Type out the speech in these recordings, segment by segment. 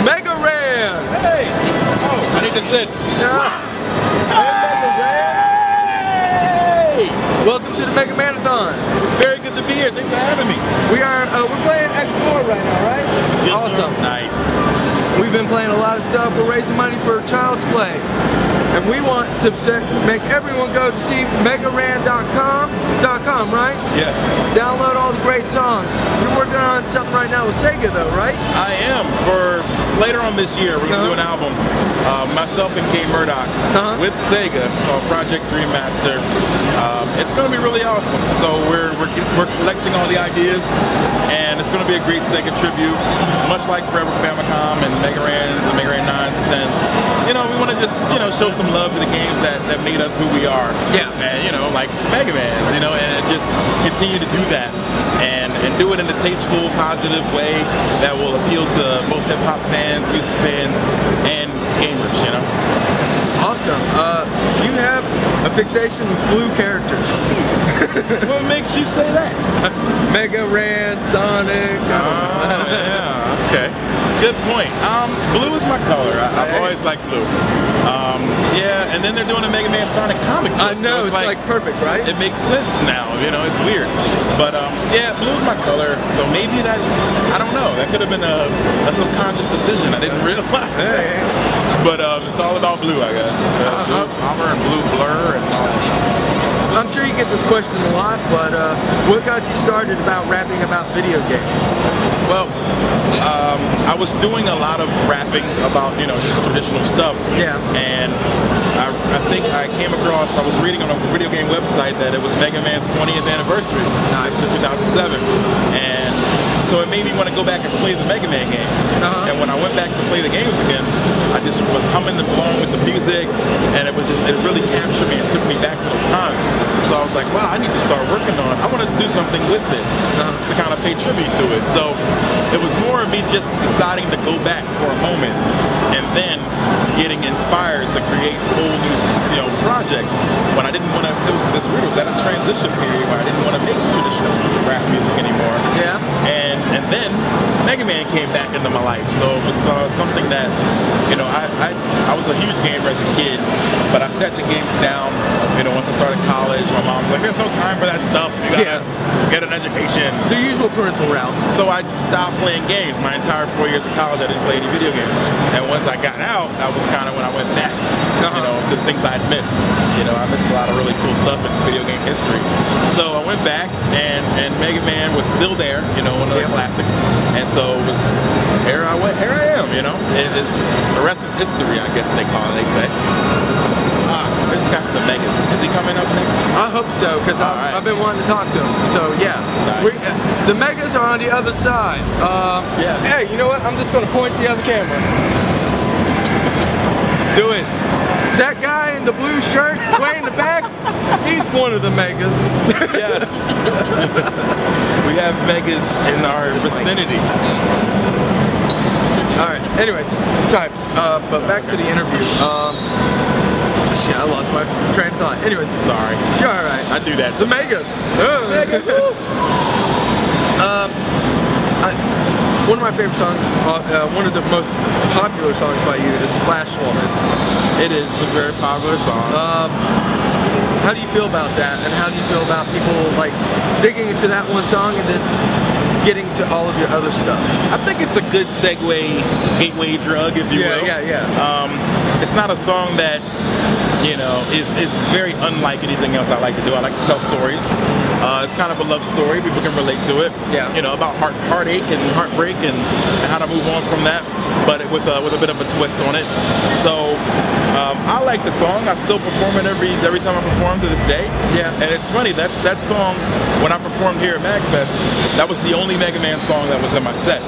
Mega Man! Hey! Oh, I need to sit. Hey! Welcome to the Mega Man-athon. Very good to be here. Thanks for having me. We're playing X4 right now, right? Yes, awesome. Sir. Nice. We've been playing a lot of stuff. We're raising money for Child's Play. And we want to make everyone go to see Megaman.com, right? Yes. Download all the great songs. You're working on something right now with Sega though, right? I am. For later on this year, we're going to do an album. Myself and Kay Murdoch with Sega called Project Dream Master. It's going to be really awesome. So we're collecting all the ideas, and it's going to be a great Sega tribute, much like Forever Famicom and Mega Mans and Mega Man 9s and 10s. You know, we want to just, you know, show some love to the games that made us who we are. Yeah. And, you know, like Mega Mans, you know, and just continue to do that and do it in a tasteful, positive way that will appeal to both hip-hop fans, music fans, and gamers, you know. Awesome. Do you have a fixation with blue characters? What makes you say that? Mega Man, Sonic. Yeah, okay. Good point. Blue is my color. I've always liked blue. Yeah, and then they're doing a Mega Man Sonic comic book. I know, so it's like perfect, right? It makes sense now, you know, it's weird. But yeah, blue's my color, so maybe that's, I don't know, that could have been a subconscious decision. I didn't realize that. But it's all about blue, I guess. Blue Bomber and blue Blur and all that stuff. I'm sure you get this question a lot, but what got you started about rapping about video games? Well, I was doing a lot of rapping about, you know, just traditional stuff. Yeah. And I think I came across, I was reading on a video game website that it was Mega Man's 20th anniversary. Nice. This is 2007. And so it made me want to go back and play the Mega Man games. And when I went back to play the games again, I just was humming along with the music, and it was just, it really captured me and took me back to those times. So I was like, wow, I need to start working on, I want to do something with this to kind of pay tribute to it. So it was more of me just deciding to go back for a moment and then getting inspired to create whole new, you know, projects when I didn't want to, it was weird, it was at a transition period where I didn't want to make traditional rap music anymore. Yeah. And then Mega Man came back into my life, so it was something that, you know, I was a huge gamer as a kid, but I set the games down, you know, once I started college. My mom was like, there's no time for that stuff, you gotta get an education. The usual parental route. So I stopped playing games. My entire 4 years of college, I didn't play any video games. And once I got out, that was kind of when I went back, you know, to the things I had missed. You know, I missed a lot of really cool stuff in video game history. So I went back, and Mega Man was still there, you know, one of the classics. And so it was, here I am, you know. It is, the rest is history, I guess they call it, they say. This guy from the Megas, is he coming up next? I hope so, because I've been wanting to talk to him. So yeah, nice. The Megas are on the other side. Yes. Hey, you know what? I'm just going to point the other camera. Do it. That guy in the blue shirt way in the back, he's one of the Megas. Yes. We have Megas in our vicinity. Alright, anyways, sorry, but back to the interview. Shit, I lost my train of thought. Anyways, sorry. You're alright. I do that. The Megas. Megas. One of my favorite songs, one of the most popular songs by you is Splash Woman. It is a very popular song. How do you feel about that? And how do you feel about people like digging into that one song and then getting to all of your other stuff? I think it's a good gateway drug, if you will. Yeah. It's not a song that, you know, is very unlike anything else I like to do. I like to tell stories. It's kind of a love story. People can relate to it. Yeah. You know, about heartache and heartbreak and how to move on from that, but with a bit of a twist on it. So I like the song. I still perform it every time I perform to this day. Yeah. And it's funny, that song, when I performed here at MAGfest, that was the only Mega Man song that was in my set.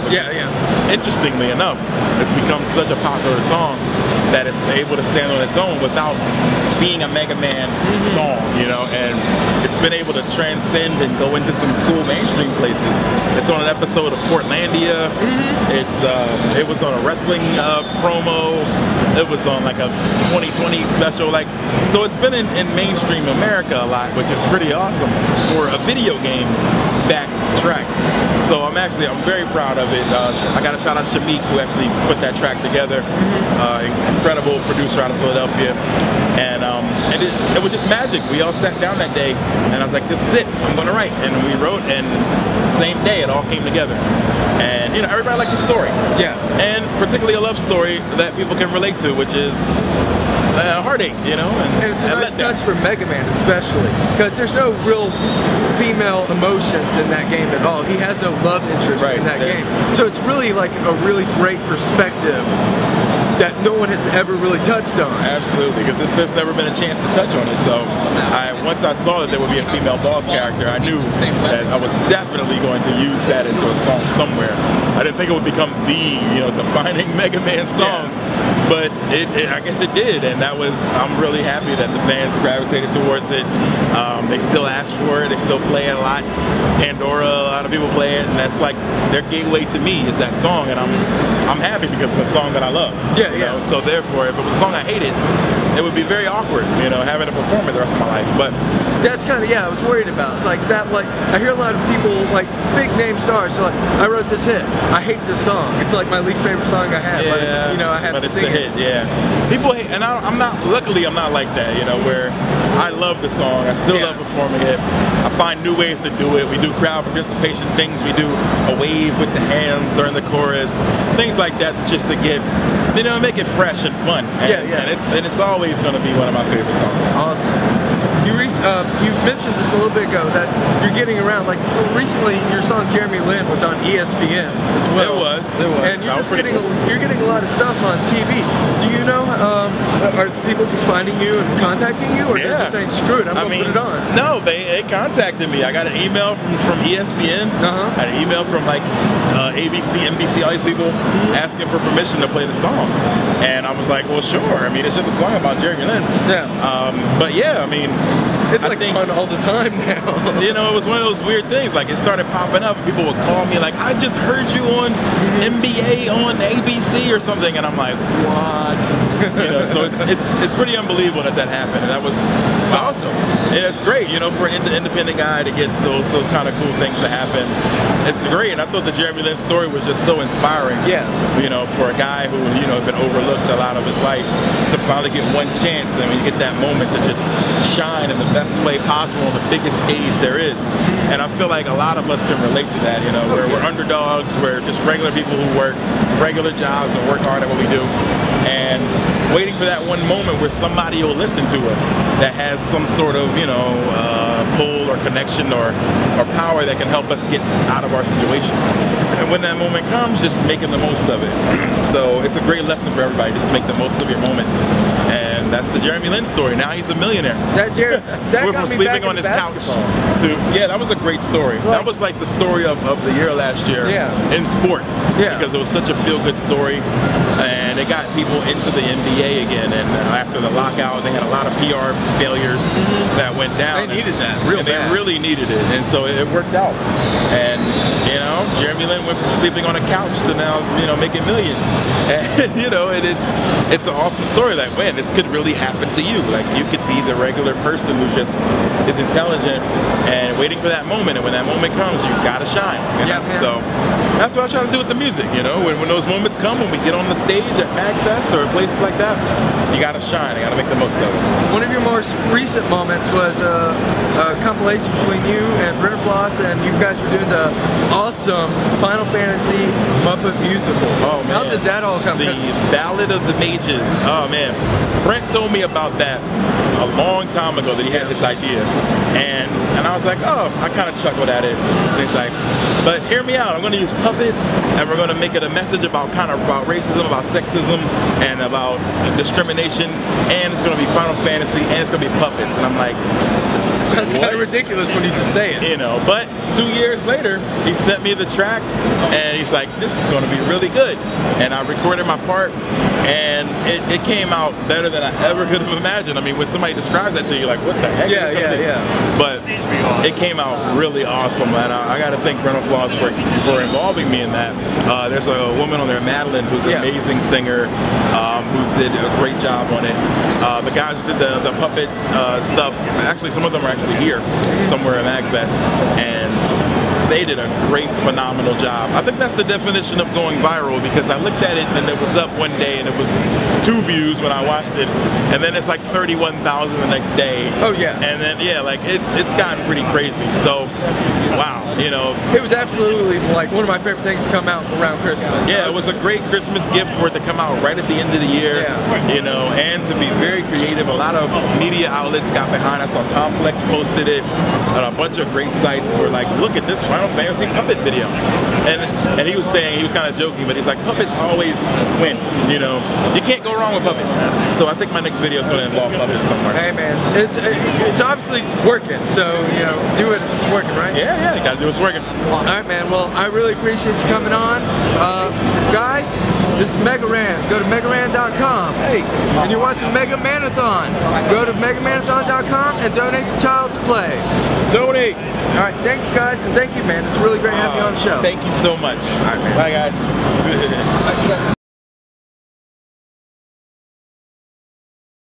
Interestingly enough, it's become such a popular song that it's able to stand on its own without being a Mega Man song, you know, and it's been able to transcend and go into some cool mainstream places. It's on an episode of Portlandia. It was on a wrestling promo. It was on like a 2020 special, like, so it's been in mainstream America a lot, which is pretty awesome for a video game backed track. So I'm very proud of it. I got to shout out Shamik, who actually put that track together. Incredible producer out of Philadelphia. And it was just magic. We all sat down that day, and I was like, this is it, I'm gonna write. And we wrote, and the same day it all came together. And you know, everybody likes a story. Yeah. And particularly a love story that people can relate to, which is heartache, you know. And it's a nice touch for Mega Man especially, because there's no real female emotions in that game at all. He has no love interest in that game. So it's really like a really great perspective that no one has ever really touched on. Absolutely, because there's never been a chance to touch on it. So once I saw that there would be a female boss character, I knew that I was definitely going to use that into a song somewhere. I didn't think it would become the, you know, defining Mega Man song, but I guess it did, and I'm really happy that the fans gravitated towards it. They still ask for it, they still play it a lot. Pandora, a lot of people play it, and that's like their gateway to me is that song, and I'm happy because it's a song that I love. You know? So therefore, if it was a song I hated, it would be very awkward, you know, having to perform it the rest of my life. But that's kind of, I was worried about. It's like, is that like, I hear a lot of people, like big name stars, they're like, I wrote this hit, I hate this song. It's like my least favorite song I have, but it's, you know, I have to sing it. People hate, and luckily I'm not like that, you know, where I love the song, I still love performing it. I find new ways to do it. We do crowd participation things, we do a wave with the hands during the chorus, things like that, just to get, you know, make it fresh and fun. And it's always going to be one of my favorite songs. Awesome. You mentioned just a little bit ago that you're getting around, like recently your song Jeremy Lin was on ESPN as well. It was. And you're just getting a lot of stuff on TV. Do you know, are people just finding you and contacting you, or they're just saying, screw it, I'm going to put it on? No, they contacted me. I got an email from ESPN, I had an email from like ABC, NBC, all these people asking for permission to play the song. And I was like, well, sure. I mean, it's just a song about Jeremy Lin. But yeah, I mean, it's like fun all the time now. You know, it was one of those weird things. Like, it started popping up, and people would call me like, I just heard you on NBA on ABC or something, and I'm like, what? You know, so it's pretty unbelievable that happened, and that was awesome. Yeah, it's great. You know, for an independent guy to get those kind of cool things to happen, it's great. And I thought the Jeremy Lin story was just so inspiring. You know, for a guy who had been overlooked a lot of his life, to finally get one chance, and when you get that moment to just shine in the best way possible on the biggest stage there is. And I feel like a lot of us can relate to that, you know, where we're underdogs, we're just regular people who work regular jobs and work hard at what we do, and waiting for that one moment where somebody will listen to us that has some sort of, you know, pull or connection or power that can help us get out of our situation. And when that moment comes, just making the most of it. So it's a great lesson for everybody, just to make the most of your moments. And that's the Jeremy Lin story. Now he's a millionaire. That went from sleeping on his couch to, that was a great story. That was like the story of the year last year in sports. Because it was such a feel-good story, and it got people into the NBA again. And after the lockout, they had a lot of PR failures that went down. They needed that real bad. They really needed it, and so it worked out. And you know, Jeremy Lin went from sleeping on a couch to now, you know, making millions. And you know, and it's an awesome story. Like, man, this could really happen to you. Like, you could be the regular person who just is intelligent and waiting for that moment. And when that moment comes, you gotta shine. You know? So that's what I try to do with the music. You know, when those moments come, when we get on the stage at MAGfest or places like that, you gotta shine. You gotta make the most of it. One of your most recent moments was a compilation between you and Brenner Floss, and you guys were doing the awesome Final Fantasy Muppet musical. Oh man, how did that all come? The Ballad of the Mages. Oh man, Brent told me about that a long time ago, that he had this idea, and I was like, oh, I kind of chuckled at it. And he's like, but hear me out. I'm going to use puppets, and we're going to make it a message about racism, about sexism, and about discrimination, and it's going to be Final Fantasy, and it's going to be puppets. And I'm like, sounds kind of ridiculous when you just say it. You know, but 2 years later, he sent me the track, and he's like, this is going to be really good. And I recorded my part, and it came out better than I ever could have imagined. I mean, when somebody describes that to you, like, what the heck is this gonna be? But it came out really awesome, and I got to thank Brenner Floss for involving me in that. There's a woman on there, Madeline, who's an amazing singer, who did a great job on it. The guys who did the puppet stuff, actually some of them are actually here somewhere at MAGfest, and they did a great, phenomenal job. I think that's the definition of going viral, because I looked at it and it was up one day and it was 2 views when I watched it, and then it's like 31,000 the next day. Oh yeah. And then yeah, like it's gotten pretty crazy. So wow, you know, it was absolutely like one of my favorite things to come out around Christmas. Yeah, it was a great Christmas gift for it to come out right at the end of the year. Yeah. You know, and to be very creative. A lot of media outlets got behind. I saw Complex posted it. A bunch of great sites were like, look at this Final Fantasy puppet video. And he was saying, he was kind of joking, but he's like, puppets always win. You know, you can't go wrong with puppets. So I think my next video is going to involve puppets somewhere. Hey man, it's obviously working. So you know, do it if it's working, right? Yeah, you got to do what's working. All right, man. Well, I really appreciate you coming on, guys. This is Mega Man. Go to megaman.com. Hey, and you're watching Mega Man-athon. Go to megaman-athon.com and donate to Child's Play. Donate. All right, thanks guys, and thank you, man. It's really great having you on the show. Thank you so much. All right, man. Bye, guys.